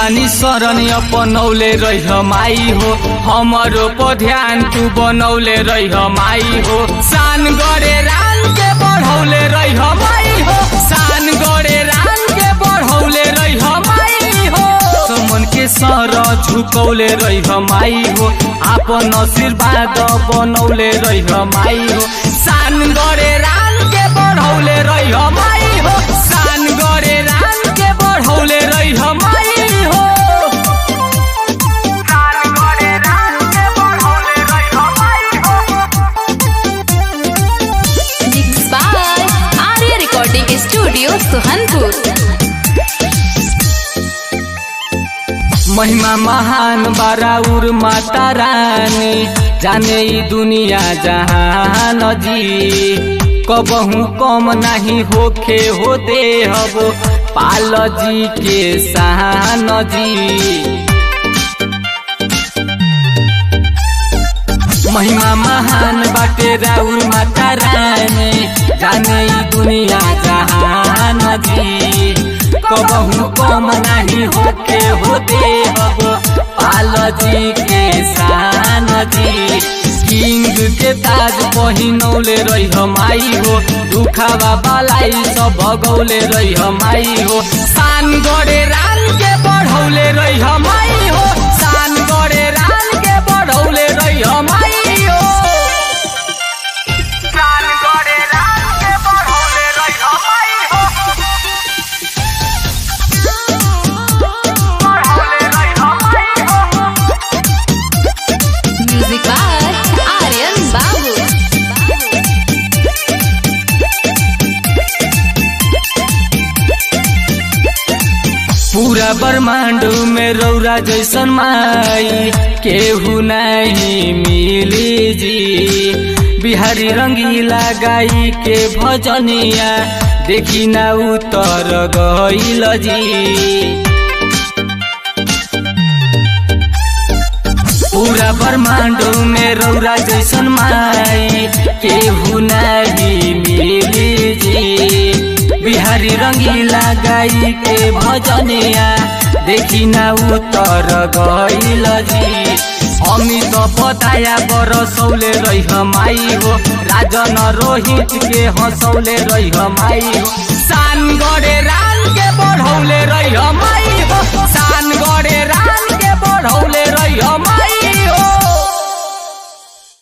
बानी शरण अपनौले रह माई हो, हमारो पर ध्यान तू बनौले रह माई हो। सान गरे रान के बढ़ौले रह माई हो, सान गरे रान के बढ़ौले रह माई हो। मन के सर झुकौले रह माई हो, आपन आशीर्वाद बनौले रह माई हो। सान गरे रान के बढ़ौले रह माई हो, सान गरे रान के बढ़ौले रह माई हो। Mixed by Arya Recording Studio, Suhanpur। महिमा महान बाराउर माता रानी, जाने ई दुनिया जहान जी। कबहू कम नहीं होखे हो देहब पाल जी के सहान जी। महिमा महान बाटे राउर माता रानी, जाने ई दुनिया जहान जी। कबहू कम नहीं होके हो देहब पाल जी के शान जी। किंग के ताज पहिनौले रह माई हो, दुखावा बालाई सब भगौले रह माई हो। सान गरे रान के बढ़ौले रह माई हो, सान गरे रान के बढ़ौले रह माई हो। सान गरे रान के बढ़ौले रह माई हो, Music by Aryan Babu। पूरा ब्रह्मांड में रौरा जैसन माई केहू नहीं मिली जी। बिहारी रंगीला गाई के भजनिया देखी ना उतर गईल जी। पूरा ब्रह्मांड में रौरा जैसन माई केहू नहीं मिली जी। बिहारी रंगीला गाई के भजनिया देखी ना उतर गईल जी। अमित बताया बरसौले रह माई हो, राजन रोहित के हंसौले रह माई हो। सान गरे रान के बढ़ौले रह माई